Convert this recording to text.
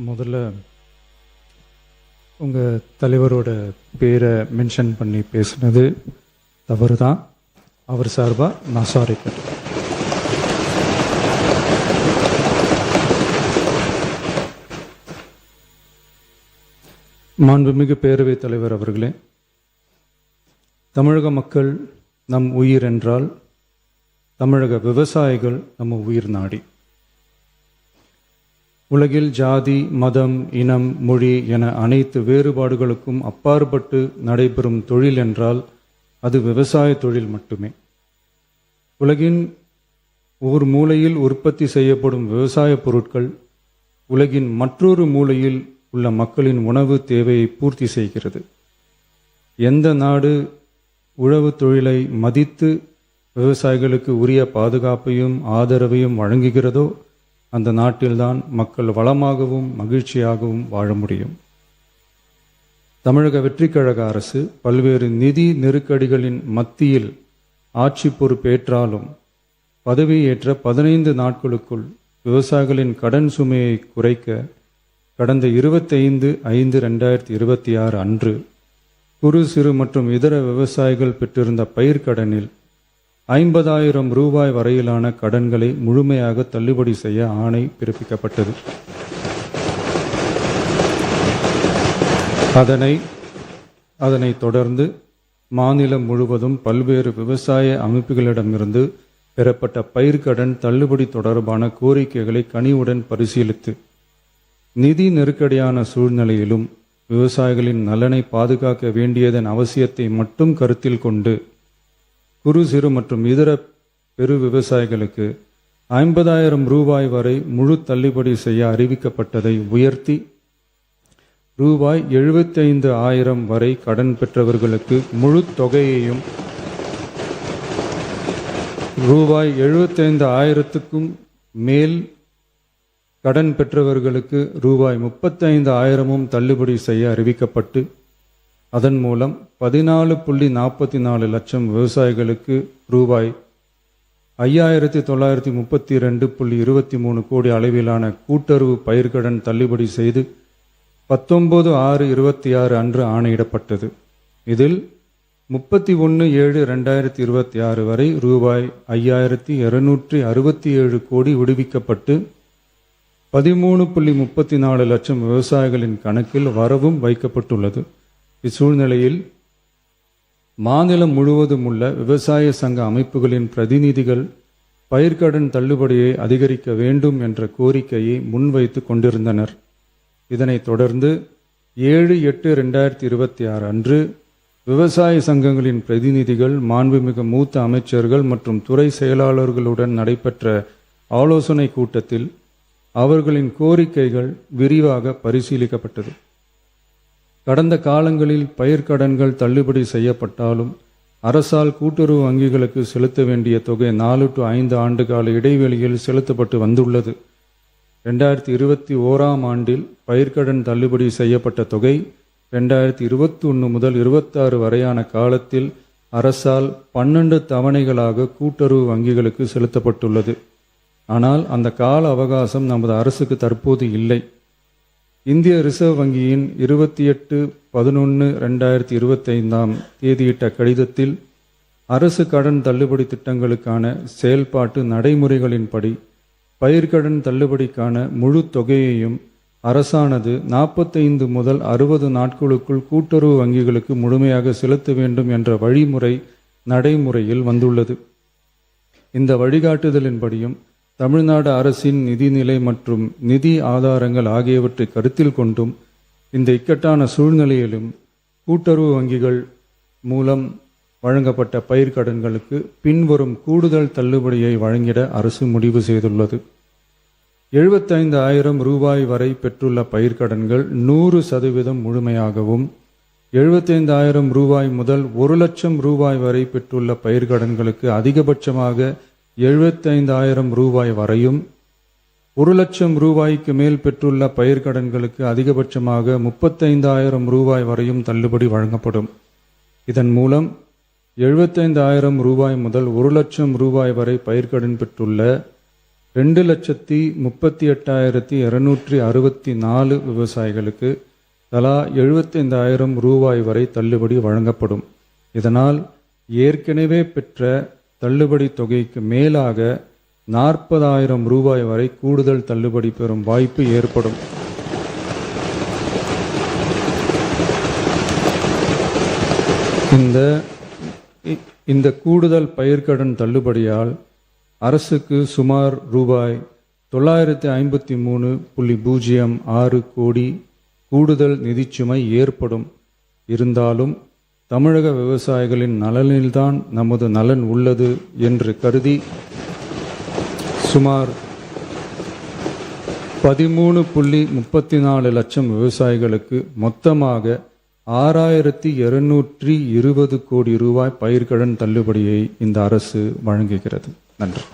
முதல்ல உங்கள் தலைவரோட பேரை மென்ஷன் பண்ணி பேசுனது தவறு தான். அவர் சார்பாக நான் சாரி கேட்டேன். மாண்புமிகு பேரவைத் தலைவர் அவர்களே, தமிழக மக்கள் நம் உயிர் என்றால் தமிழக விவசாயிகள் நம்ம உயிர் நாடி. உலகில் ஜாதி, மதம், இனம், மொழி என அனைத்து வேறுபாடுகளுக்கும் அப்பாற்பட்டு நடைபெறும் தொழில் என்றால் அது விவசாய தொழில் மட்டுமே. உலகின் ஒரு மூலையில் உற்பத்தி செய்யப்படும் விவசாய பொருட்கள் உலகின் மற்றொரு மூலையில் உள்ள மக்களின் உணவு தேவையை பூர்த்தி செய்கிறது. எந்த நாடு உழவு தொழிலை மதித்து விவசாயிகளுக்கு உரிய பாதுகாப்பையும் ஆதரவையும் வழங்குகிறதோ அந்த நாட்டில்தான் மக்கள் வளமாகவும் மகிழ்ச்சியாகவும் வாழ முடியும். தமிழக வெற்றிக் கழக அரசு பல்வேறு நிதி நெருக்கடிகளின் மத்தியில் ஆட்சி பொறுப்பேற்றாலும் பதவியேற்ற 15 நாட்களுக்குள் விவசாயிகளின் கடன் சுமையை குறைக்க கடந்த 25/5/2026 அன்று குறு சிறு மற்றும் இதர விவசாயிகள் பெற்றிருந்த பயிர்க்கடனில் 50,000 ரூபாய் வரையிலான கடன்களை முழுமையாக தள்ளுபடி செய்ய ஆணை பிறப்பிக்கப்பட்டது. அதனைத் தொடர்ந்து மாநிலம் முழுவதும் பல்வேறு விவசாய அமைப்புகளிடமிருந்து பெறப்பட்ட பயிர்க்கடன் தள்ளுபடி தொடர்பான கோரிக்கைகளை கனிவுடன் பரிசீலித்து நிதி நெருக்கடியான சூழ்நிலையிலும் விவசாயிகளின் நலனை பாதுகாக்க வேண்டியதன் அவசியத்தை மட்டும் கருத்தில் கொண்டு குறு சிறு மற்றும் இதர பெரு விவசாயிகளுக்கு 50,000 ரூபாய் வரை முழு தள்ளுபடி செய்ய அறிவிக்கப்பட்டதை உயர்த்தி ரூபாய் 75,000 வரை கடன் பெற்றவர்களுக்கு முழு தொகையையும் ரூபாய் 75,000க்கும் மேல் கடன் பெற்றவர்களுக்கு ரூபாய் 35,000 தள்ளுபடி செய்ய அறிவிக்கப்பட்டு அதன் மூலம் 14.44 லட்சம் விவசாயிகளுக்கு ரூபாய் 5,932.23 கோடி அளவிலான கூட்டுறவு பயிர்க்கடன் தள்ளுபடி செய்து 19/6/26 அன்று ஆணையிடப்பட்டது. இதில் 31/7/2026 வரை ரூபாய் 5,267 கோடி விடுவிக்கப்பட்டு 13.34 லட்சம் விவசாயிகளின் கணக்கில் வரவும் வைக்கப்பட்டுள்ளது. இச்சூழ்நிலையில் மாநிலம் முழுவதும் உள்ள விவசாய சங்க அமைப்புகளின் பிரதிநிதிகள் பயிர்க்கடன் தள்ளுபடியை அதிகரிக்க வேண்டும் என்ற கோரிக்கையை முன்வைத்து கொண்டிருந்தனர். இதனைத் தொடர்ந்து 7/8/2026 அன்று விவசாய சங்கங்களின் பிரதிநிதிகள் மாண்புமிகு மூத்த அமைச்சர்கள் மற்றும் துறை செயலாளர்களுடன் நடைபெற்ற ஆலோசனை கூட்டத்தில் அவர்களின் கோரிக்கைகள் விரிவாக பரிசீலிக்கப்பட்டது. கடந்த காலங்களில் பயிர்க்கடன்கள் தள்ளுபடி செய்யப்பட்டாலும் அரசால் கூட்டுறவு வங்கிகளுக்கு செலுத்த வேண்டிய தொகை 4 to 5 ஆண்டு கால இடைவெளியில் செலுத்தப்பட்டு வந்துள்ளது. 2021 ஆண்டில் பயிர்க்கடன் தள்ளுபடி செய்யப்பட்ட தொகை 2021 முதல் 26 வரையான காலத்தில் அரசால் 12 தவணைகளாக கூட்டுறவு வங்கிகளுக்கு செலுத்தப்பட்டுள்ளது. ஆனால் அந்த கால அவகாசம் நமது அரசுக்கு தற்போது இல்லை. இந்திய ரிசர்வ் வங்கியின் 28/11/2025 தேதியிட்ட கடிதத்தில் அரசு கடன் தள்ளுபடி திட்டங்களுக்கான செயல்பாட்டு நடைமுறைகளின்படி பயிர்க்கடன் தள்ளுபடிக்கான முழு தொகையையும் அரசானது 45 முதல் 60 நாட்களுக்குள் கூட்டுறவு வங்கிகளுக்கு முழுமையாக செலுத்த வேண்டும் என்ற வழிமுறை நடைமுறையில் வந்துள்ளது. இந்த வழிகாட்டுதலின்படியும் தமிழ்நாடு அரசின் நிதிநிலை மற்றும் நிதி ஆதாரங்கள் ஆகியவற்றை கருத்தில் கொண்டும் இந்த இக்கட்டான சூழ்நிலையிலும் கூட்டுறவு வங்கிகள் மூலம் வழங்கப்பட்ட பயிர்க்கடன்களுக்கு பின்வரும் கூடுதல் தள்ளுபடியை வழங்கிட அரசு முடிவு செய்துள்ளது. 75,000 ரூபாய் வரை பெற்றுள்ள பயிர்க்கடன்கள் 100% முழுமையாகவும், 75,000 ரூபாய் முதல் 1 லட்சம் ரூபாய் வரை பெற்றுள்ள பயிர்க்கடன்களுக்கு அதிகபட்சமாக 75,000 ரூபாய் வரையும், 1 லட்சம் ரூபாய்க்கு மேல் பெற்றுள்ள பயிர்க்கடன்களுக்கு அதிகபட்சமாக 35,000 ரூபாய் வரையும் தள்ளுபடி வழங்கப்படும். இதன் மூலம் 75,000 ரூபாய் முதல் 1 லட்சம் ரூபாய் வரை பயிர்க்கடன் பெற்றுள்ள 2,38,264 விவசாயிகளுக்கு தலா 75,000 ரூபாய் வரை தள்ளுபடி வழங்கப்படும். இதனால் ஏற்கனவே பெற்ற தள்ளுபடி தொகைக்கு மேலாக 40,000 ரூபாய் வரை கூடுதல் தள்ளுபடி பெறும் வாய்ப்பு ஏற்படும். இந்த கூடுதல் பயிர்க்கடன் தள்ளுபடியால் அரசுக்கு சுமார் ரூபாய் 953.06 கோடி கூடுதல் நிதிச்சுமை ஏற்படும். இருந்தாலும் தமிழக விவசாயிகளின் நலனில்தான் நமது நலன் உள்ளது என்று கருதி சுமார் 13.34 லட்சம் விவசாயிகளுக்கு மொத்தமாக 6,220 கோடி ரூபாய் பயிர்க்கடன் தள்ளுபடியை இந்த அரசு வழங்குகிறது. நன்றி.